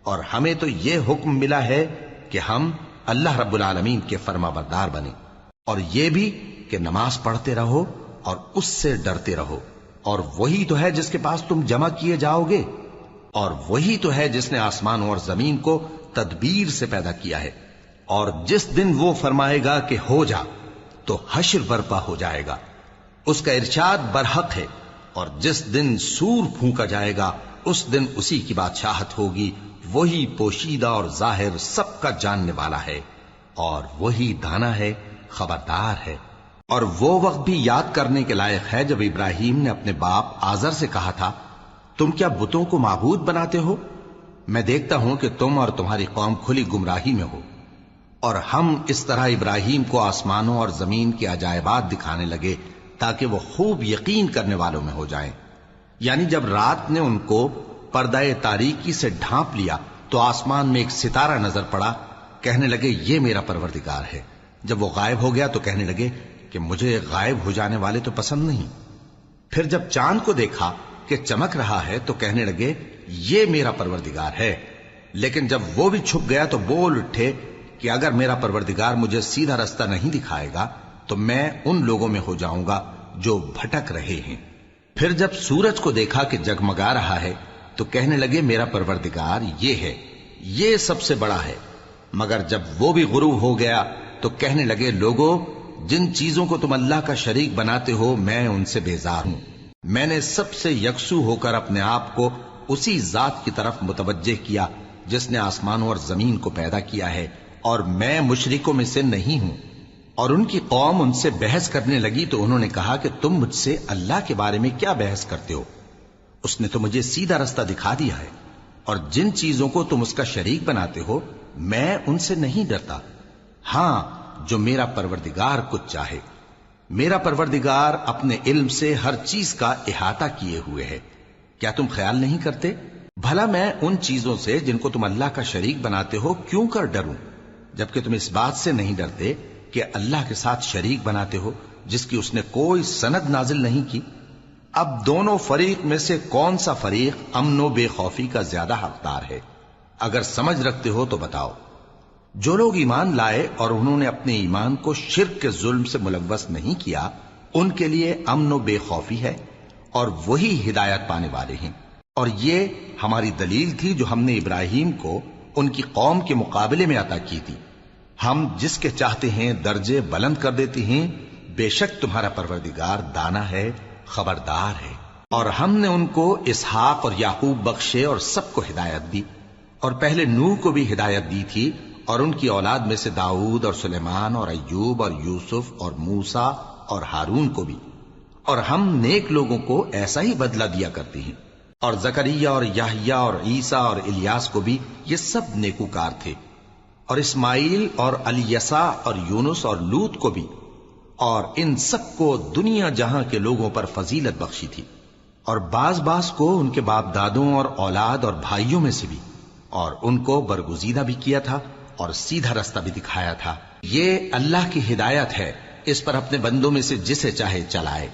اور ہمیں تو یہ حکم ملا ہے کہ ہم اللہ رب العالمین کے فرما بردار بنیں، اور یہ بھی کہ نماز پڑھتے رہو اور اس سے ڈرتے رہو، اور وہی تو ہے جس کے پاس تم جمع کیے جاؤ گے، اور وہی تو ہے جس نے آسمانوں اور زمین کو تدبیر سے پیدا کیا ہے، اور جس دن وہ فرمائے گا کہ ہو جا تو حشر برپا ہو جائے گا، اس کا ارشاد برحق ہے، اور جس دن سور پھونکا جائے گا اس دن اسی کی بادشاہت ہوگی، وہی پوشیدہ اور ظاہر سب کا جاننے والا ہے، اور وہی دانا ہے خبردار ہے۔ اور وہ وقت بھی یاد کرنے کے لائق ہے جب ابراہیم نے اپنے باپ آزر سے کہا تھا تم کیا بتوں کو معبود بناتے ہو؟ میں دیکھتا ہوں کہ تم اور تمہاری قوم کھلی گمراہی میں ہو۔ اور ہم اس طرح ابراہیم کو آسمانوں اور زمین کے عجائبات دکھانے لگے تاکہ وہ خوب یقین کرنے والوں میں ہو جائیں۔ یعنی جب رات نے ان کو پردہ تاریکی سے ڈھانپ لیا تو آسمان میں ایک ستارہ نظر پڑا، کہنے لگے یہ میرا پروردگار ہے۔ جب وہ غائب ہو گیا تو کہنے لگے کہ مجھے غائب ہو جانے والے تو پسند نہیں۔ پھر جب چاند کو دیکھا کہ چمک رہا ہے تو کہنے لگے یہ میرا پروردگار ہے۔ لیکن جب وہ بھی چھپ گیا تو بول اٹھے کہ اگر میرا پروردگار مجھے سیدھا رستہ نہیں دکھائے گا تو میں ان لوگوں میں ہو جاؤں گا جو بھٹک رہے ہیں۔ پھر جب سورج کو دیکھا کہ جگمگا رہا ہے تو کہنے لگے میرا پروردگار یہ ہے، یہ سب سے بڑا ہے۔ مگر جب وہ بھی غروب ہو گیا تو کہنے لگے لوگو جن چیزوں کو تم اللہ کا شریک بناتے ہو میں ان سے بیزار ہوں۔ میں نے سب سے یکسو ہو کر اپنے آپ کو اسی ذات کی طرف متوجہ کیا جس نے آسمانوں اور زمین کو پیدا کیا ہے، اور میں مشرکوں میں سے نہیں ہوں۔ اور ان کی قوم ان سے بحث کرنے لگی تو انہوں نے کہا کہ تم مجھ سے اللہ کے بارے میں کیا بحث کرتے ہو؟ اس نے تو مجھے سیدھا رستہ دکھا دیا ہے، اور جن چیزوں کو تم اس کا شریک بناتے ہو میں ان سے نہیں ڈرتا، ہاں جو میرا پروردگار کچھ چاہے۔ میرا پروردگار اپنے علم سے ہر چیز کا احاطہ کیے ہوئے ہے۔ کیا تم خیال نہیں کرتے؟ بھلا میں ان چیزوں سے جن کو تم اللہ کا شریک بناتے ہو کیوں کر ڈروں، جبکہ تم اس بات سے نہیں ڈرتے کہ اللہ کے ساتھ شریک بناتے ہو جس کی اس نے کوئی سند نازل نہیں کی۔ اب دونوں فریق میں سے کون سا فریق امن و بے خوفی کا زیادہ حقدار ہے؟ اگر سمجھ رکھتے ہو تو بتاؤ۔ جو لوگ ایمان لائے اور انہوں نے اپنے ایمان کو شرک کے ظلم سے ملوث نہیں کیا، ان کے لیے امن و بے خوفی ہے، اور وہی ہدایت پانے والے ہیں۔ اور یہ ہماری دلیل تھی جو ہم نے ابراہیم کو ان کی قوم کے مقابلے میں عطا کی تھی۔ ہم جس کے چاہتے ہیں درجے بلند کر دیتے ہیں، بے شک تمہارا پروردگار دانا ہے، خبردار ہے۔ اور ہم نے ان کو اسحاق اور یعقوب بخشے اور سب کو ہدایت دی، اور پہلے نوح کو بھی ہدایت دی تھی، اور ان کی اولاد میں سے داؤد اور سلیمان اور ایوب اور یوسف اور موسیٰ اور ہارون کو بھی۔ اور ہم نیک لوگوں کو ایسا ہی بدلہ دیا کرتے ہیں۔ اور زکریا اور یحییٰ اور عیسیٰ اور الیاس کو بھی، یہ سب نیکوکار تھے۔ اور اسماعیل اور الیسع اور یونس اور لوط کو بھی، اور ان سب کو دنیا جہاں کے لوگوں پر فضیلت بخشی تھی، اور بعض کو ان کے باپ دادوں اور اولاد اور بھائیوں میں سے بھی، اور ان کو برگزیدہ بھی کیا تھا اور سیدھا رستہ بھی دکھایا تھا۔ یہ اللہ کی ہدایت ہے، اس پر اپنے بندوں میں سے جسے چاہے چلائے۔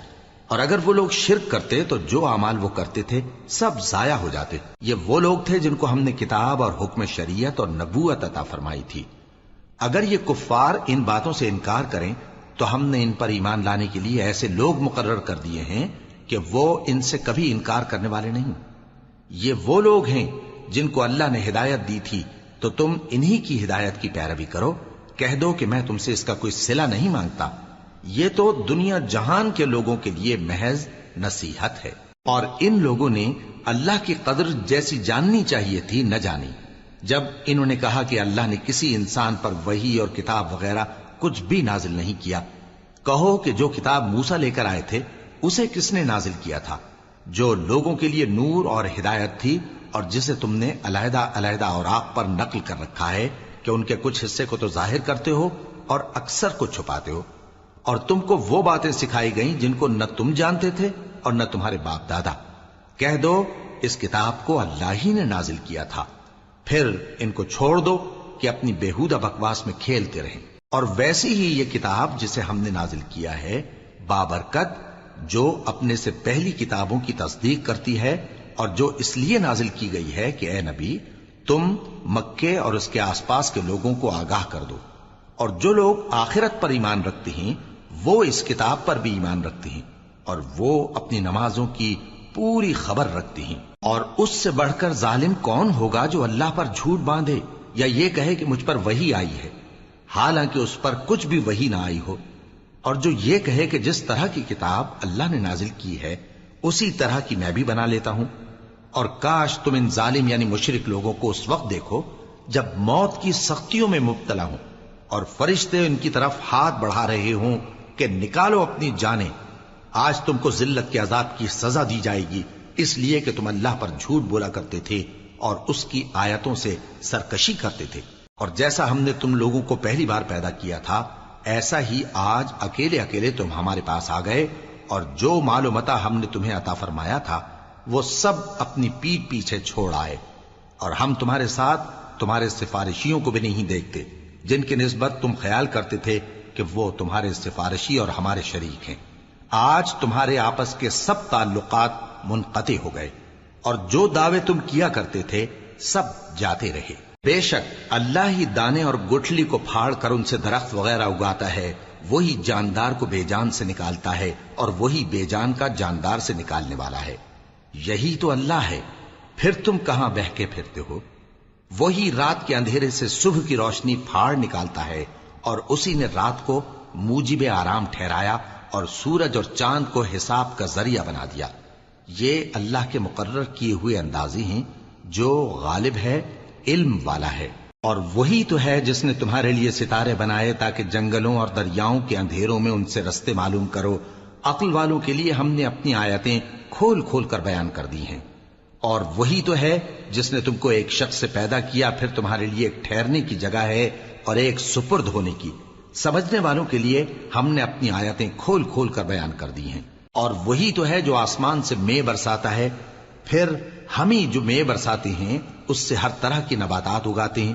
اور اگر وہ لوگ شرک کرتے تو جو اعمال وہ کرتے تھے سب ضائع ہو جاتے۔ یہ وہ لوگ تھے جن کو ہم نے کتاب اور حکم شریعت اور نبوت عطا فرمائی تھی۔ اگر یہ کفار ان باتوں سے انکار کریں تو ہم نے ان پر ایمان لانے کے لیے ایسے لوگ مقرر کر دیے ہیں کہ وہ ان سے کبھی انکار کرنے والے نہیں۔ یہ وہ لوگ ہیں جن کو اللہ نے ہدایت دی تھی، تو تم انہی کی ہدایت کی پیروی کرو۔ کہہ دو کہ میں تم سے اس کا کوئی صلہ نہیں مانگتا، یہ تو دنیا جہان کے لوگوں کے لیے محض نصیحت ہے۔ اور ان لوگوں نے اللہ کی قدر جیسی جاننی چاہیے تھی نہ جانی۔ جب انہوں نے کہا کہ اللہ نے کسی انسان پر وحی اور کتاب وغیرہ کچھ بھی نازل نہیں کیا، کہو کہ جو کتاب موسیٰ لے کر آئے تھے اسے کس نے نازل کیا تھا، جو لوگوں کے لیے نور اور ہدایت تھی، اور جسے تم نے علیحدہ علیحدہ اوراق پر نقل کر رکھا ہے کہ ان کے کچھ حصے کو تو ظاہر کرتے ہو اور اکثر کو چھپاتے ہو۔ اور تم کو وہ باتیں سکھائی گئیں جن کو نہ تم جانتے تھے اور نہ تمہارے باپ دادا۔ کہہ دو اس کتاب کو اللہ ہی نے نازل کیا تھا، پھر ان کو چھوڑ دو کہ اپنی بیہودہ بکواس میں کھیلتے رہیں۔ اور ویسی ہی یہ کتاب جسے ہم نے نازل کیا ہے بابرکت، جو اپنے سے پہلی کتابوں کی تصدیق کرتی ہے، اور جو اس لیے نازل کی گئی ہے کہ اے نبی تم مکے اور اس کے آس پاس کے لوگوں کو آگاہ کر دو۔ اور جو لوگ آخرت پر ایمان رکھتے ہیں وہ اس کتاب پر بھی ایمان رکھتے ہیں، اور وہ اپنی نمازوں کی پوری خبر رکھتے ہیں۔ اور اس سے بڑھ کر ظالم کون ہوگا جو اللہ پر جھوٹ باندھے یا یہ کہے کہ مجھ پر وحی آئی ہے، حالانکہ اس پر کچھ بھی وحی نہ آئی ہو، اور جو یہ کہے کہ جس طرح کی کتاب اللہ نے نازل کی ہے اسی طرح کی میں بھی بنا لیتا ہوں۔ اور کاش تم ان ظالم یعنی مشرک لوگوں کو اس وقت دیکھو جب موت کی سختیوں میں مبتلا ہوں، اور فرشتے ان کی طرف ہاتھ بڑھا رہے ہوں کہ نکالو اپنی جانیں، آج تم کو ذلت کے عذاب کی سزا دی جائے گی، اس لیے کہ تم اللہ پر جھوٹ بولا کرتے تھے اور اس کی آیتوں سے سرکشی کرتے تھے۔ اور جیسا ہم نے تم لوگوں کو پہلی بار پیدا کیا تھا ایسا ہی آج اکیلے اکیلے تم ہمارے پاس آ گئے، اور جو مال و متاع ہم نے تمہیں عطا فرمایا تھا وہ سب اپنی پیٹھ پیچھے چھوڑ آئے، اور ہم تمہارے ساتھ تمہارے سفارشیوں کو بھی نہیں دیکھتے جن کی نسبت تم خیال کرتے تھے کہ وہ تمہارے سفارشی اور ہمارے شریک ہیں۔ آج تمہارے آپس کے سب تعلقات منقطع ہو گئے، اور جو دعوے تم کیا کرتے تھے سب جاتے رہے۔ بے شک اللہ ہی دانے اور گٹھلی کو پھاڑ کر ان سے درخت وغیرہ اگاتا ہے، وہی جاندار کو بے جان سے نکالتا ہے، اور وہی بے جان کا جاندار سے نکالنے والا ہے۔ یہی تو اللہ ہے، پھر تم کہاں بہکے پھرتے ہو؟ وہی رات کے اندھیرے سے صبح کی روشنی پھاڑ نکالتا ہے، اور اسی نے رات کو موجب آرام ٹھہرایا اور سورج اور چاند کو حساب کا ذریعہ بنا دیا۔ یہ اللہ کے مقرر کیے ہوئے اندازے ہیں، جو غالب ہے، علم والا ہے۔ اور وہی تو ہے جس نے تمہارے لیے ستارے بنائے تاکہ جنگلوں اور دریاؤں کے اندھیروں میں ان سے رستے معلوم کرو۔ عقل والوں کے لیے ہم نے اپنی آیتیں کھول کھول کر بیان کر دی ہیں۔ اور وہی تو ہے جس نے تم کو ایک شخص سے پیدا کیا، پھر تمہارے لیے ایک ٹھہرنے کی جگہ ہے اور ایک سپرد ہونے کی۔ سمجھنے والوں کے لیے ہم نے اپنی آیتیں کھول کھول کر بیان کر دی ہیں۔ اور وہی تو ہے جو آسمان سے مے برساتا ہے، پھر ہم ہی جو مے برساتے ہیں اس سے ہر طرح کی نباتات اگاتے ہیں،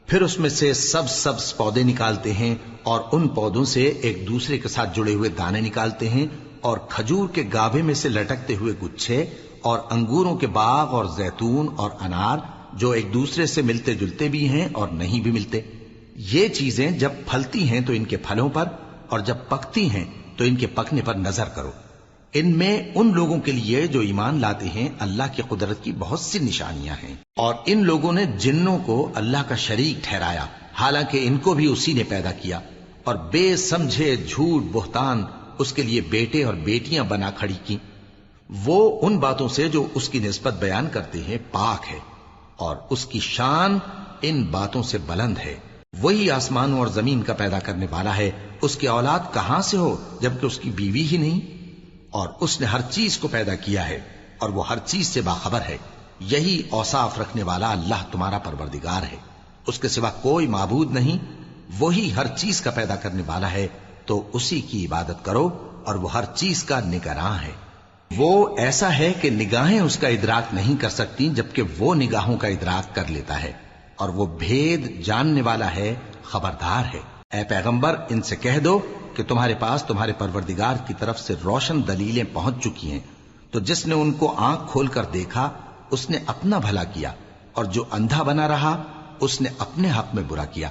پھر اس میں سے سبز پودے نکالتے ہیں، اور ان پودوں سے ایک دوسرے کے ساتھ جڑے ہوئے دانے نکالتے ہیں، اور کھجور کے گابھے میں سے لٹکتے ہوئے گچھے اور انگوروں کے باغ اور زیتون اور انار جو ایک دوسرے سے ملتے جلتے بھی ہیں اور نہیں بھی ملتے. یہ چیزیں جب پھلتی ہیں تو ان کے پھلوں پر اور جب پکتی ہیں تو ان کے پکنے پر نظر کرو. ان میں ان لوگوں کے لیے جو ایمان لاتے ہیں اللہ کی قدرت کی بہت سی نشانیاں ہیں. اور ان لوگوں نے جنوں کو اللہ کا شریک ٹھہرایا حالانکہ ان کو بھی اسی نے پیدا کیا، اور بے سمجھے جھوٹ بہتان اس کے لیے بیٹے اور بیٹیاں بنا کھڑی کی. وہ ان باتوں سے جو اس کی نسبت بیان کرتے ہیں پاک ہے، اور اس کی شان ان باتوں سے بلند ہے. وہی آسمانوں اور زمین کا پیدا کرنے والا ہے، اس کی اولاد کہاں سے ہو جبکہ اس کی بیوی ہی نہیں. اور اس نے ہر چیز کو پیدا کیا ہے اور وہ ہر چیز سے باخبر ہے. یہی اوصاف رکھنے والا اللہ تمہارا پروردگار ہے، اس کے سوا کوئی معبود نہیں. وہی ہر چیز کا پیدا کرنے والا ہے تو اسی کی عبادت کرو، اور وہ ہر چیز کا نگراں ہے. وہ ایسا ہے کہ نگاہیں اس کا ادراک نہیں کر سکتی جبکہ وہ نگاہوں کا ادراک کر لیتا ہے، اور وہ بھید جاننے والا ہے، خبردار ہے. اے پیغمبر ان سے کہہ دو کہ تمہارے پاس تمہارے پروردگار کی طرف سے روشن دلیلیں پہنچ چکی ہیں، تو جس نے ان کو آنکھ کھول کر دیکھا اس نے اپنا بھلا کیا، اور جو اندھا بنا رہا اس نے اپنے حق میں برا کیا.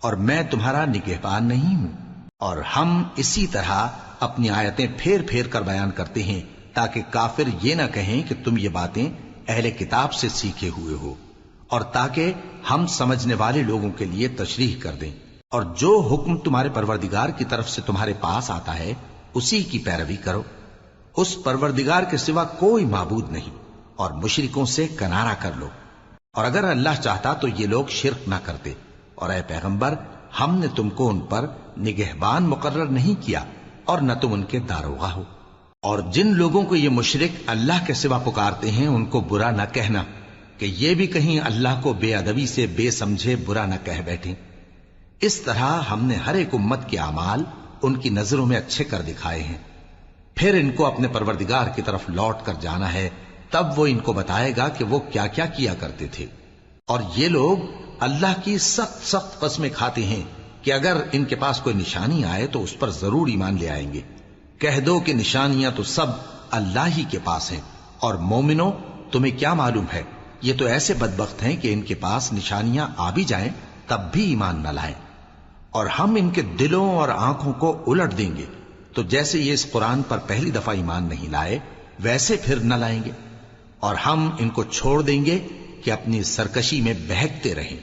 اور میں تمہارا نگہبان نہیں ہوں. اور ہم اسی طرح اپنی آیتیں پھیر پھیر کر بیان کرتے ہیں تاکہ کافر یہ نہ کہیں کہ تم یہ باتیں اہل کتاب سے سیکھے ہوئے ہو، اور تاکہ ہم سمجھنے والے لوگوں کے لیے تشریح کر دیں. اور جو حکم تمہارے پروردگار کی طرف سے تمہارے پاس آتا ہے اسی کی پیروی کرو. اس پروردگار کے سوا کوئی معبود نہیں، اور مشرکوں سے کنارہ کر لو. اور اگر اللہ چاہتا تو یہ لوگ شرک نہ کرتے. اور اے پیغمبر ہم نے تم کو ان پر نگہبان مقرر نہیں کیا اور نہ تم ان کے داروغہ ہو. اور جن لوگوں کو یہ مشرک اللہ کے سوا پکارتے ہیں ان کو برا نہ کہنا کہ یہ بھی کہیں اللہ کو بے ادبی سے بے سمجھے برا نہ کہہ بیٹھیں. اس طرح ہم نے ہر ایک امت کے اعمال ان کی نظروں میں اچھے کر دکھائے ہیں. پھر ان کو اپنے پروردگار کی طرف لوٹ کر جانا ہے، تب وہ ان کو بتائے گا کہ وہ کیا کیا کیا کرتے تھے. اور یہ لوگ اللہ کی سخت سخت قسمیں کھاتے ہیں کہ اگر ان کے پاس کوئی نشانی آئے تو اس پر ضرور ایمان لے آئیں گے. کہہ دو کہ نشانیاں تو سب اللہ ہی کے پاس ہیں، اور مومنوں تمہیں کیا معلوم ہے یہ تو ایسے بدبخت ہیں کہ ان کے پاس نشانیاں آ بھی جائیں تب بھی ایمان نہ لائیں. اور ہم ان کے دلوں اور آنکھوں کو الٹ دیں گے، تو جیسے یہ اس قرآن پر پہلی دفعہ ایمان نہیں لائے ویسے پھر نہ لائیں گے. اور ہم ان کو چھوڑ دیں گے کہ اپنی سرکشی میں بہکتے رہیں.